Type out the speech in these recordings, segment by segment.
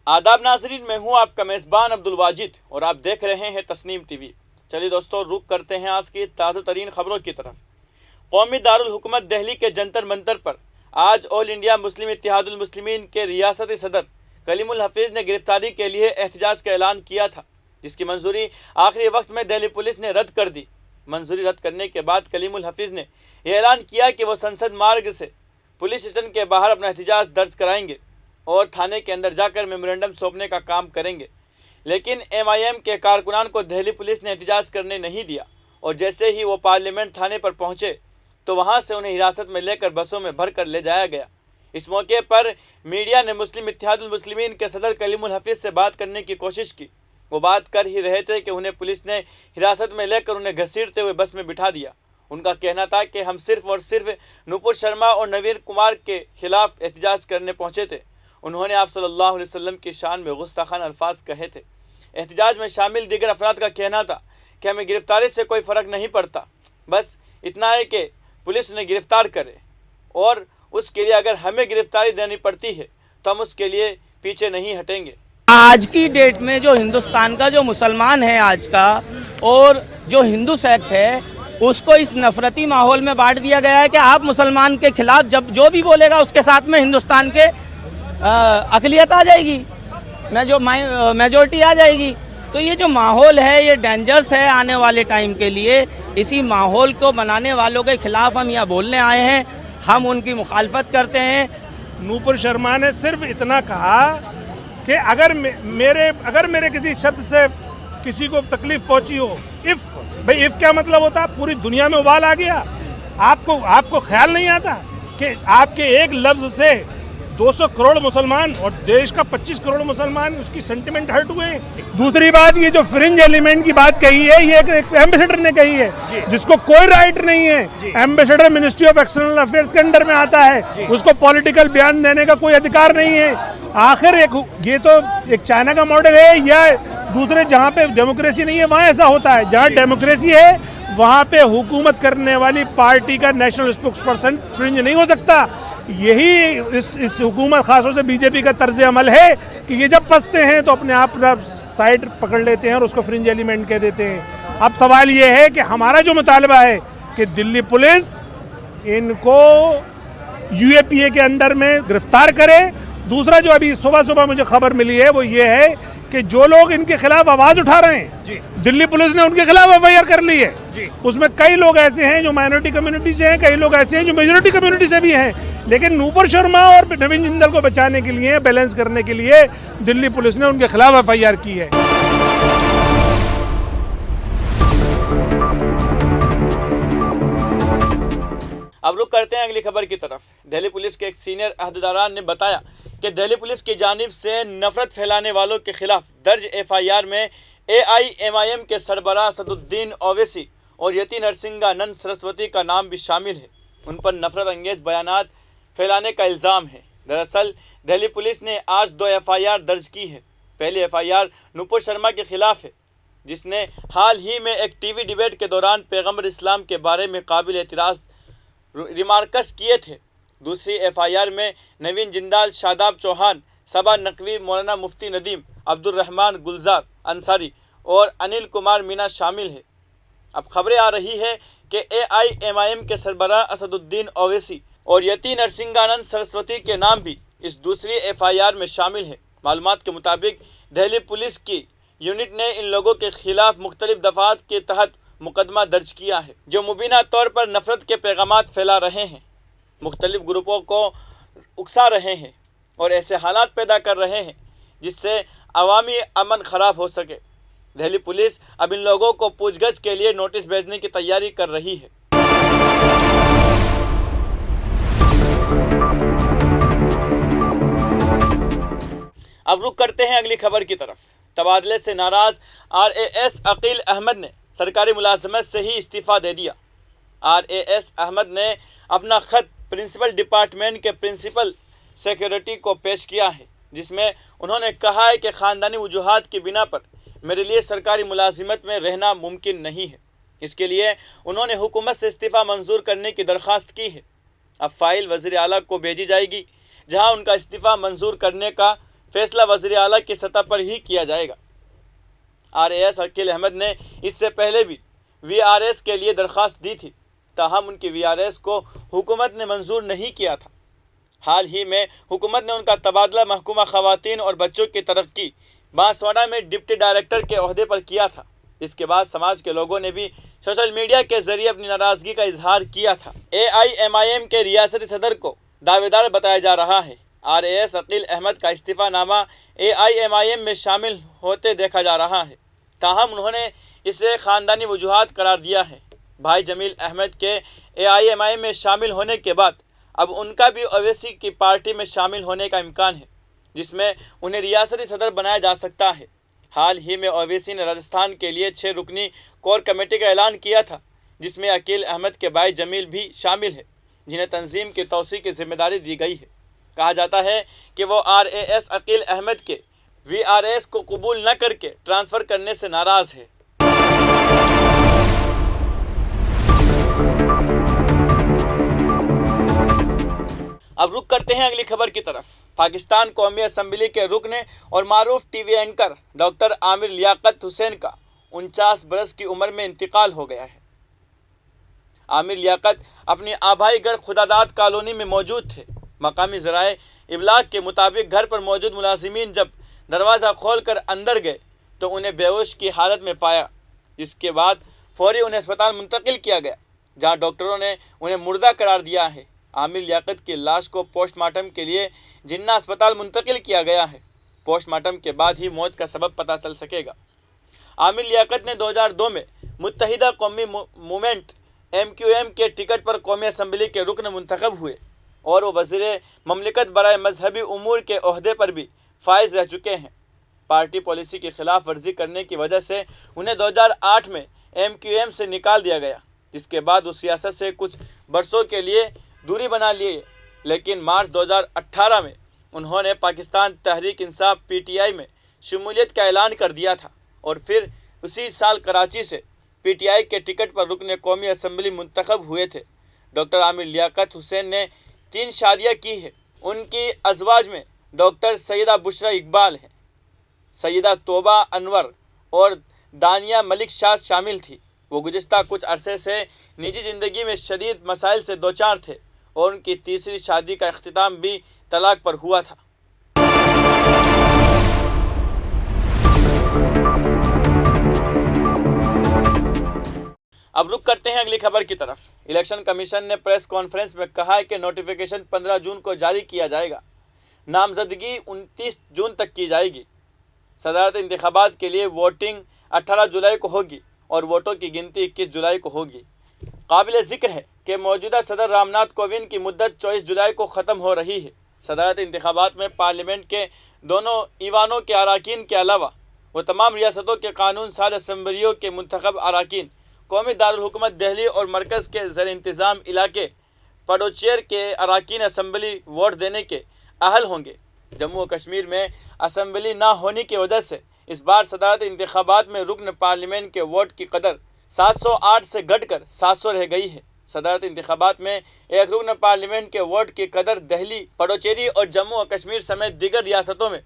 आदाब नाज़रीन, मैं हूं आपका मेज़बान अब्दुल वाजिद और आप देख रहे हैं तस्नीम टीवी। चलिए दोस्तों, रुक करते हैं आज की ताज़ा तरीन खबरों की तरफ। कौमी दारुल हुकूमत दिल्ली के जंतर मंतर पर आज all India Muslim Ittehadul Muslimeen के रियासती सदर कलीमुल हफीज़ ने गिरफ्तारी के लिए एहतजाज का ऐलान किया था, जिसकी मंजूरी आखिरी वक्त में दिल्ली पुलिस ने रद्द कर दी। मंजूरी रद्द करने के बाद कलीमुल हफीज़ ने यह ऐलान किया कि वो संसद मार्ग से पुलिस स्टेशन के बाहर अपना एहतजाज दर्ज कराएंगे और थाने के अंदर जाकर मेमोरेंडम सौंपने का काम करेंगे। लेकिन MIM के कारकुनान को दिल्ली पुलिस ने एहतजाज करने नहीं दिया और जैसे ही वो पार्लियामेंट थाने पर पहुंचे तो वहां से उन्हें हिरासत में लेकर बसों में भर कर ले जाया गया। इस मौके पर मीडिया ने मुस्लिम इत्तेहादुल मुस्लिमीन के सदर कलीमुल हफीज़ से बात करने की कोशिश की। वो बात कर ही रहे थे कि उन्हें पुलिस ने हिरासत में लेकर उन्हें घसीटते हुए बस में बिठा दिया। उनका कहना था कि हम सिर्फ और सिर्फ नूपुर शर्मा और नवीन कुमार के खिलाफ एहतजाज करने पहुंचे थे। उन्होंने आप सल्लल्लाहु अलैहि वसल्लम की शान में गुस्ताखान अल्फाज कहे थे। एहतजाज में शामिल दीगर अफराद का कहना था कि हमें गिरफ्तारी से कोई फ़र्क नहीं पड़ता, बस इतना है कि पुलिस उन्हें गिरफ्तार करे और उसके लिए अगर हमें गिरफ्तारी देनी पड़ती है तो हम उसके लिए पीछे नहीं हटेंगे। आज की डेट में जो हिंदुस्तान का जो मुसलमान है आज का और जो हिंदू सेक्ट है, उसको इस नफरती माहौल में बांट दिया गया है कि आप मुसलमान के खिलाफ जब जो भी बोलेगा उसके साथ में हिंदुस्तान के अक़लियत आ जाएगी, मेजॉरिटी आ जाएगी। तो ये जो माहौल है ये डेंजरस है आने वाले टाइम के लिए। इसी माहौल को बनाने वालों के खिलाफ हम यहाँ बोलने आए हैं, हम उनकी मुखालफत करते हैं। नूपुर शर्मा ने सिर्फ इतना कहा कि अगर मेरे किसी शब्द से किसी को तकलीफ पहुंची हो, इफ़ क्या मतलब होता है? पूरी दुनिया में उबाल आ गया। आपको ख्याल नहीं आता कि आपके एक लफ्ज़ से 200 करोड़ मुसलमान और देश का 25 करोड़ मुसलमान उसकी सेंटिमेंट हर्ट हुए हैं। दूसरी बात, ये जो फ्रिंज एलिमेंट की बात कही है, ये एक एम्बेसडर ने कही है जिसको कोई राइट नहीं है। Ambassador ministry of external affairs के अंडर में आता है, उसको पॉलिटिकल बयान देने का कोई अधिकार नहीं है। आखिर ये तो एक चाइना का मॉडल है या दूसरे जहाँ पे डेमोक्रेसी नहीं है वहाँ ऐसा होता है। जहाँ डेमोक्रेसी है वहाँ पे हुकूमत करने वाली पार्टी का नेशनल स्पोक्स पर्सन फ्रिंज नहीं हो सकता। यही इस हुकूमत खासतौर से बीजेपी का तर्ज अमल है कि ये जब फंसते हैं तो अपने आप साइड पकड़ लेते हैं और उसको फ्रिंज एलिमेंट कह देते हैं। अब सवाल ये है कि हमारा जो मुतालबा है कि दिल्ली पुलिस इनको UAPA के अंदर में गिरफ्तार करे। दूसरा जो अभी सुबह मुझे खबर मिली है वो ये है कि जो लोग इनके खिलाफ आवाज़ उठा रहे हैं, दिल्ली पुलिस ने उनके खिलाफ FIR कर ली है। उसमें कई लोग ऐसे हैं जो माइनॉरिटी कम्युनिटी से हैं, कई लोग ऐसे हैं जो मेजॉरिटी कम्युनिटी से भी हैं। लेकिन नूपुर शर्मा और नवीन जिंदल को बचाने के लिए, बैलेंस करने के लिए दिल्ली पुलिस ने उनके खिलाफ FIR की है। अब रुक करते हैं अगली खबर की तरफ। दिल्ली पुलिस के एक सीनियर अहदेदार ने बताया कि दिल्ली पुलिस की जानिब से नफरत फैलाने वालों के खिलाफ दर्ज FIR में AIMIM के सरबराह असदुद्दीन ओवैसी और यति नरसिंहानंद सरस्वती का नाम भी शामिल है। उन पर नफरत अंगेज बयानात फैलाने का इल्ज़ाम है। दरअसल दिल्ली पुलिस ने आज 2 FIR दर्ज की है। पहली FIR नूपुर शर्मा के खिलाफ है, जिसने हाल ही में एक TV डिबेट के दौरान पैगम्बर इस्लाम के बारे में काबिल एतराज़ रिमार्क्स किए थे। दूसरी FIR में नवीन जिंदाल, शादाब चौहान, सबा नकवी, मौलाना मुफ्ती नदीम, अब्दुल रहमान गुलजार अंसारी और अनिल कुमार मीना शामिल है। अब खबरें आ रही है कि AIMIM के सरबराह असदुद्दीन ओवैसी और यति नरसिंहानंद सरस्वती के नाम भी इस दूसरी FIR में शामिल है। मालूमात के मुताबिक दिल्ली पुलिस की यूनिट ने इन लोगों के खिलाफ मुख्तलिफ दफ़ात के तहत मुकदमा दर्ज किया है, जो मुबीना तौर पर नफरत के पैगामात फैला रहे हैं, मुख्तलिफ ग्रुपों को उकसा रहे हैं और ऐसे हालात पैदा कर रहे हैं जिससे अवामी अमन ख़राब हो सके। दिल्ली पुलिस अब इन लोगों को पूछगछ के लिए नोटिस भेजने की तैयारी कर रही है। अब रुक करते हैं अगली खबर की तरफ। तबादले से नाराज RAS अकील अहमद ने सरकारी मुलाजमत से ही इस्तीफ़ा दे दिया। RAS अहमद ने अपना ख़त प्रिंसिपल डिपार्टमेंट के प्रिंसिपल सेक्रेटरी को पेश किया है, जिसमें उन्होंने कहा है कि ख़ानदानी वजूहात की बिना पर मेरे लिए सरकारी मुलाजिमत में रहना मुमकिन नहीं है। इसके लिए उन्होंने हुकूमत से इस्तीफ़ा मंजूर करने की दरख्वास्त की है। अब फाइल वज़ीर आला को भेजी जाएगी, जहां उनका इस्तीफ़ा मंजूर करने का फैसला वज़ीर आला की सतह पर ही किया जाएगा। RAS अकील अहमद ने इससे पहले भी VRS के लिए दरख्वास्त दी थी, ताहम उनकी VRS को हुकूमत ने मंजूर नहीं किया था। हाल ही में हुकूमत ने उनका तबादला महकूमा ख़वातीन और बच्चों की तरक्की बांसवाड़ा में डिप्टी डायरेक्टर के ओहदे पर किया था। इसके बाद समाज के लोगों ने भी सोशल मीडिया के जरिए अपनी नाराज़गी का इजहार किया था। AIMIM के रियासती सदर को दावेदार बताया जा रहा है। RAS अकील अहमद का इस्तीफ़ानामा AIMIM में शामिल होते देखा जा रहा है, ताहम उन्होंने इसे ख़ानदानी वजूहात करार दिया है। भाई जमील अहमद के AIMIM में शामिल होने के बाद अब उनका भी ओवैसी की पार्टी में शामिल होने का इम्कान है, जिसमें उन्हें रियासती सदर बनाया जा सकता है। हाल ही में ओवैसी ने राजस्थान के लिए 6 रुकनी कोर कमेटी का ऐलान किया था, जिसमें अकील अहमद के भाई जमील भी शामिल है, जिन्हें तंजीम की तौसी की जिम्मेदारी दी गई है। कहा जाता है कि वो RAS अकील अहमद के VRS को कबूल न करके ट्रांसफ़र करने से नाराज़ है। अब रुक करते हैं अगली खबर की तरफ। पाकिस्तान कौमी असम्बली के रुकन और मारूफ TV anchor doctor Aamir Liaquat Hussain का 49 बरस की उम्र में इंतकाल हो गया है। आमिर लियाकत अपनी आबाई घर खुदादाद कॉलोनी में मौजूद थे। मकामी ज़राए इबलाग के मुताबिक घर पर मौजूद मुलाजिमीन जब दरवाज़ा खोलकर अंदर गए तो उन्हें बेहोश की हालत में पाया, जिसके बाद फौरी उन्हें अस्पताल मुंतकिल किया गया, जहां डॉक्टरों ने उन्हें मुर्दा करार दिया है। आमिर लियाकत की लाश को पोस्टमार्टम के लिए जिन्ना अस्पताल मुंतकिल किया गया है। पोस्टमार्टम के बाद ही मौत का सबब पता चल सकेगा। आमिर लियाकत ने 2002 में मुत्तहिदा कौमी मूवमेंट MQM के टिकट पर कौमी असम्बली के रुकन मुंतखब हुए और वो वज़ीर ममलिकत बराए मजहबी उमूर के ओहदे पर भी फाइज रह चुके हैं। पार्टी पॉलिसी की खिलाफ वर्जी करने की वजह से उन्हें 2008 में MQM से निकाल दिया गया, जिसके बाद वो सियासत से कुछ बरसों के लिए दूरी बना लिए, लेकिन मार्च 2018 में उन्होंने पाकिस्तान तहरीक इंसाफ PTI में शमूलियत का ऐलान कर दिया था और फिर उसी साल कराची से PTI के टिकट पर रुकने कौमी असम्बली मुंतखब हुए थे। डॉक्टर आमिर लियाकत हुसैन ने 3 शादियाँ की है। उनकी अज़वाज में डॉक्टर सैयदा बुशरा इकबाल है, सैयदा तोबा अनवर और दानिया मलिक शाह शामिल थी। वो गुज़िश्ता कुछ अरसे से निजी ज़िंदगी में शदीद मसाइल से दोचार थे और उनकी तीसरी शादी का इख्तिताम भी तलाक पर हुआ था। अब रुक करते हैं अगली खबर की तरफ। इलेक्शन कमीशन ने प्रेस कॉन्फ्रेंस में कहा है कि नोटिफिकेशन 15 जून को जारी किया जाएगा। नामजदगी 29 जून तक की जाएगी। सदारत इंतखाबात के लिए वोटिंग 18 जुलाई को होगी और वोटों की गिनती 21 जुलाई को होगी। काबिल ज़िक्र है कि मौजूदा सदर रामनाथ कोविंद की मुद्दत 24 जुलाई को ख़त्म हो रही है। सदारत इंतखाबात में पार्लियामेंट के दोनों ईवानों के अराकीन के अलावा वो तमाम रियासतों के कानून साज असम्बलियों के मुंतखब अराकीन कौमी दारुल हुकूमत दिल्ली और मरकज़ के ज़र इंतज़ाम इलाके पडोचेर के अराकीन असम्बली वोट देने के अहल होंगे। जम्मू और कश्मीर में असम्बली ना होने की वजह से इस बार सदारत इंतखाबात में रुकन पार्लियामेंट के वोट की कदर 708 से घटकर 700 रह गई है। सदारत इंतखाबात में एक रुकन पार्लियामेंट के वोट की कदर दिल्ली, पडोचेरी और जम्मू और कश्मीर समेत दीगर रियासतों में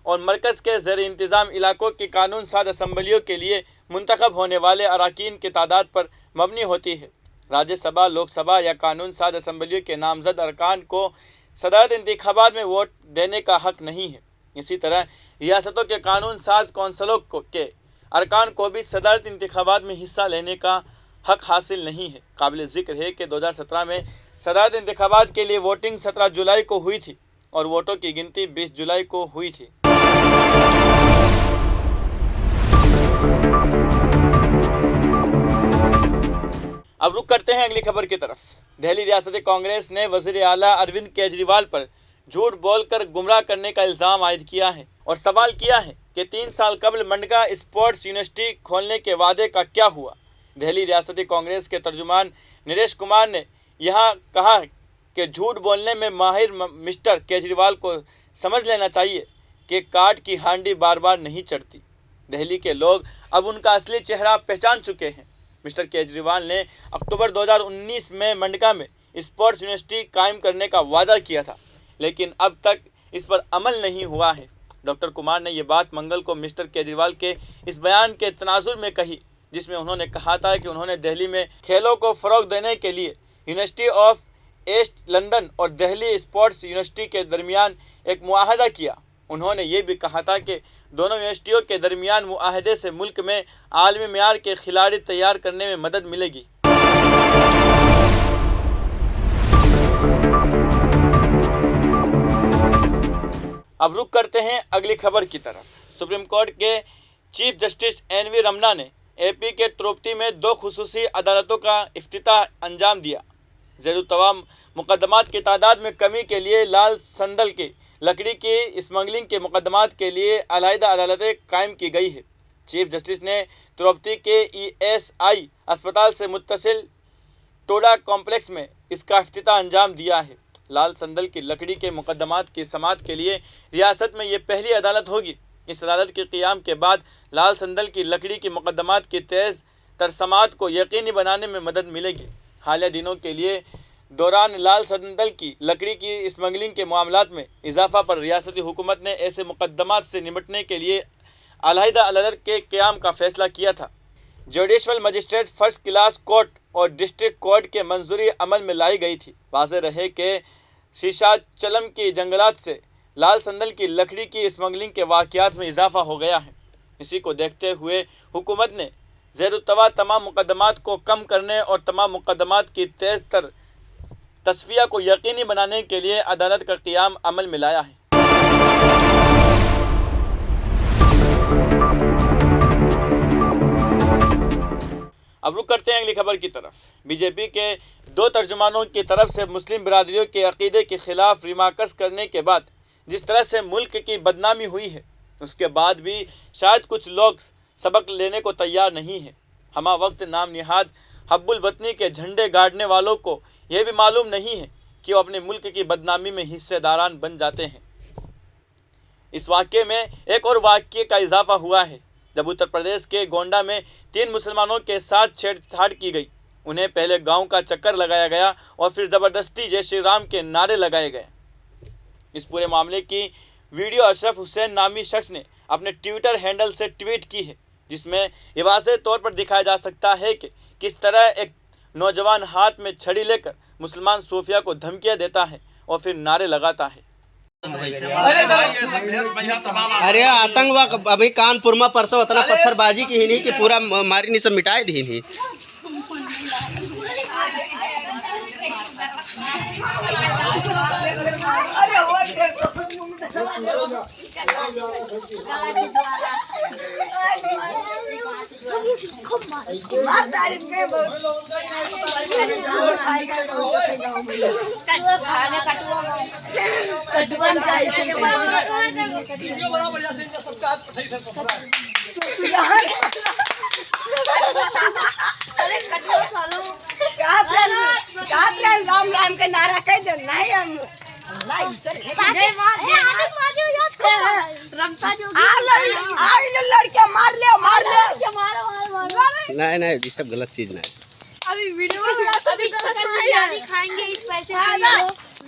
और मरकज़ के ज़र इंतज़ाम इलाकों की कानून साज असम्बलियों के लिए मुंतखब होने वाले अराकीन की तादाद पर मबनी होती है। राज्यसभा, लोकसभा या कानून साज असम्बलियों के नामजद अरकान को सदारत इंतखाबात में वोट देने का हक नहीं है। इसी तरह रियासतों के कानून साज कौंसलों के अरकान को भी सदारत इंतखाबात में हिस्सा लेने का हक हासिल नहीं है। काबिल ज़िक्र है कि 2017 में सदारत इंतखाबात के लिए वोटिंग 17 जुलाई को हुई थी और वोटों की गिनती 20 जुलाई को हुई थी। अब रुक करते हैं अगली खबर की तरफ। दिल्ली रियासती कांग्रेस ने वज़ीर आला अरविंद केजरीवाल पर झूठ बोलकर गुमराह करने का इल्ज़ाम आयद किया है और सवाल किया है कि 3 साल कबल मंडगा स्पोर्ट्स यूनिवर्सिटी खोलने के वादे का क्या हुआ। दिल्ली रियासती कांग्रेस के तर्जुमान नरेश कुमार ने यहाँ कहा कि झूठ बोलने में माहिर मिस्टर केजरीवाल को समझ लेना चाहिए कि काट की हांडी बार बार नहीं चढ़ती। दिल्ली के लोग अब उनका असली चेहरा पहचान चुके हैं। मिस्टर केजरीवाल ने अक्टूबर 2019 में मंडगा में स्पोर्ट्स यूनिवर्सिटी कायम करने का वादा किया था, लेकिन अब तक इस पर अमल नहीं हुआ है। डॉक्टर कुमार ने ये बात मंगल को मिस्टर केजरीवाल के इस बयान के तनाजुर में कही, जिसमें उन्होंने कहा था कि उन्होंने दिल्ली में खेलों को फ़रोग देने के लिए यूनिवर्सिटी ऑफ ईस्ट लंदन और दिल्ली स्पोर्ट्स यूनिवर्सिटी के दरमियान एक मुआहदा किया। उन्होंने ये भी कहा था कि दोनों यूनिवर्सिटियों के दरमियान मुआहदे से मुल्क में आलमी मेयार के खिलाड़ी तैयार करने में मदद मिलेगी। अब रुक करते हैं अगली खबर की तरफ। सुप्रीम कोर्ट के चीफ जस्टिस एन.वी. रमन्ना ने एपी के त्रोपती में 2 खुसूसी अदालतों का इफ्तिताह अंजाम दिया। ज़ेर-उत-तवा मुकदमात की तादाद में कमी के लिए लाल संदल की लकड़ी की स्मगलिंग के मुकदमात के लिए अलहदा अदालतें कायम की गई है। चीफ जस्टिस ने त्रोपती के ESI अस्पताल से मुत्तसिल टोडा कॉम्प्लेक्स में इसका इफ्तिताह अंजाम दिया है। लाल संदल की लकड़ी के मुकदमात की समाअत के लिए रियासत में ये पहली अदालत होगी। इस अदालत के क़ियाम के बाद लाल संदल की लकड़ी की मुकदमात की तेज़ तर समाअत को यकीनी बनाने में मदद मिलेगी। हालिया दिनों के लिए दौरान लाल संदल की लकड़ी की स्मगलिंग के मामलात में इजाफा पर रियासती हुकूमत ने ऐसे मुकदमात से निपटने के लिए अलहदा अदालत के क़याम का फैसला किया था। Judicial magistrate first class court और डिस्ट्रिक्ट कोर्ट के मंजूरी अमल में लाई गई थी। वाज़ेह रहे कि शीशाचलम की जंगलात से लाल संदल की लकड़ी की स्मगलिंग के वाक़यात में इजाफा हो गया है। इसी को देखते हुए हुकूमत ने ज़ेर-उत-तवा तमाम मुकदमात को कम करने और तमाम मुकदमात की तेज़ तर तस्फिया को यकीनी बनाने के लिए अदालत का क़याम अमल में लाया है। अब रुक करते हैं अगली खबर की तरफ। बीजेपी के 2 तर्जुमानों की तरफ से मुस्लिम बिरादरियों के अकीदे के खिलाफ रिमार्क्स करने के बाद जिस तरह से मुल्क की बदनामी हुई है, उसके बाद भी शायद कुछ लोग सबक लेने को तैयार नहीं है। हमा वक्त नाम निहाद हब्बुल वतनी के झंडे गाड़ने वालों को यह भी मालूम नहीं है कि वो अपने मुल्क की बदनामी में हिस्सेदारान बन जाते हैं। इस वाक़े में एक और वाक़े का इजाफा हुआ है जब उत्तर प्रदेश के गोंडा में 3 मुसलमानों के साथ छेड़छाड़ की गई। उन्हें पहले गांव का चक्कर लगाया गया और फिर ज़बरदस्ती जय श्री राम के नारे लगाए गए। इस पूरे मामले की वीडियो अशरफ हुसैन नामी शख्स ने अपने ट्विटर हैंडल से ट्वीट की है, जिसमें ये वाज़ेह तौर पर दिखाया जा सकता है कि किस तरह एक नौजवान हाथ में छड़ी लेकर मुसलमान सूफिया को धमकियां देता है और फिर नारे लगाता है। अरे आतंकवाद अभी कानपुर में परसों उतना पत्थरबाजी की ही नहीं कि पूरा मारी नहीं सब मिटाए दी नहीं। राम राम के नारा कह दो नहीं हम लड़के मार ले नहीं ये सब गलत चीज नहीं। अभी वीडियो में खाएंगे इस पैसे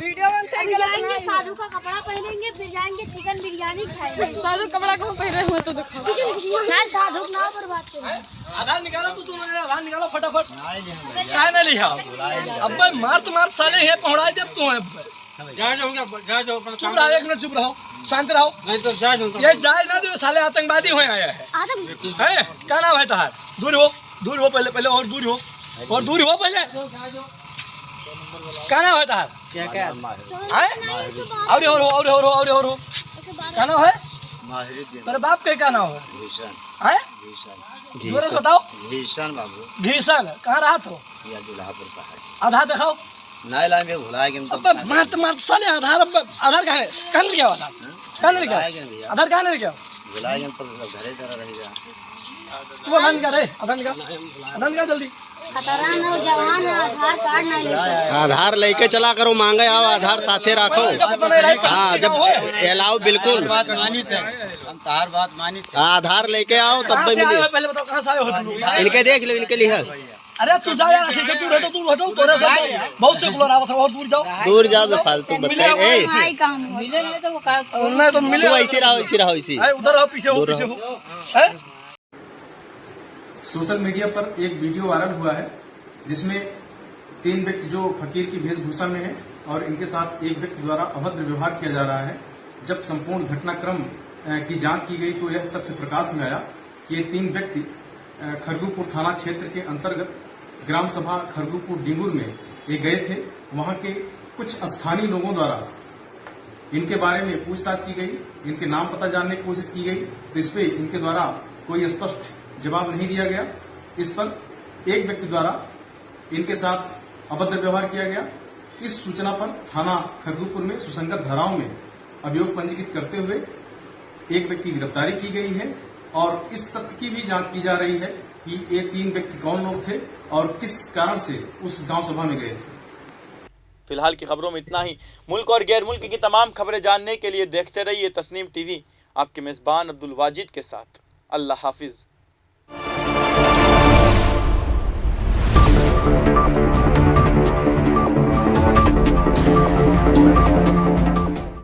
वीडियो में जाएंगे साधु का कपड़ा पहनेंगे फिर जाएंगे चिकन बिरयानी खाएंगे। साधु कपड़ा को पहने हुए तो दिखाओ साधु ना बर्बाद करें। आधार निकालो तो तुम आधार निकालो फटाफट। क्या ना लिखा अब भाई मार साले है पहुंचाई दे तुम चुप रहो 1 मिनट चुप रहो शांत रहो नहीं तो ये जाए ना दो साले आतंकवादी हो आया है क्या नाम है तार दूर हो पहले और दूर हो पहले क्या नाम है तार और क्या नाम है तेरे बाप के क्या नाम है बताओ घीसन बाबू घीसन कहाँ रहा तो आधार दिखाओ नहीं लाएंगे भुलाएंगे मार साले आधार कहाँ लेके आओ आधार कहाँ लेके आओ भुलाएंगे तो घरे तरह रहेगा। तू आधार निकाल जल्दी। आधार लेके चला करो मांगे आओ आधार साथे रखो। हाँ जब अलाउ बिल्कुल हम तार बात मानी आधार लेके आओ तब भी मिले। पहले बताओ कहाँ से आए हो? इनके देख लो इनके लिए अरे तू जा यार, ऐसे दूर हटो, दूर हटो, तोरे से तो बहुत से बुला रहा था, और दूर जाओ। दूर जाओ तो फालतू बताए। मिलेंगे तो वो का नहीं तो मिले, ऐसे रहो ऐसे। उधर आओ, पीछे हो, पीछे हो। सोशल मीडिया पर एक वीडियो वायरल हुआ है जिसमें 3 व्यक्ति जो फकीर की वेशभूषा में हैं और इनके साथ एक व्यक्ति द्वारा अभद्र व्यवहार किया जा रहा है। जब संपूर्ण घटनाक्रम की जांच की गई तो यह तथ्य प्रकाश में आया कि ये 3 व्यक्ति खरगुपुर थाना क्षेत्र के अंतर्गत ग्राम सभा खरगुपुर डिंगुर में ये गए थे। वहां के कुछ स्थानीय लोगों द्वारा इनके बारे में पूछताछ की गई, इनके नाम पता जानने की कोशिश की गई, तो इस पे इनके द्वारा कोई स्पष्ट जवाब नहीं दिया गया। इस पर एक व्यक्ति द्वारा इनके साथ अभद्र व्यवहार किया गया। इस सूचना पर थाना खरगुपुर में सुसंगत धाराओं में अभियोग पंजीकृत करते हुए एक व्यक्ति की गिरफ्तारी की गई है और इस तथ्य की भी जांच की जा रही है कि ये 3 व्यक्ति कौन लोग थे और किस कारण से उस गांव सभा में गए थे। फिलहाल की खबरों में इतना ही। मुल्क और गैर मुल्क की तमाम खबरें जानने के लिए देखते रहिए तस्नीम टीवी। आपके मेजबान अब्दुल वाजिद के साथ। अल्लाह हाफिज।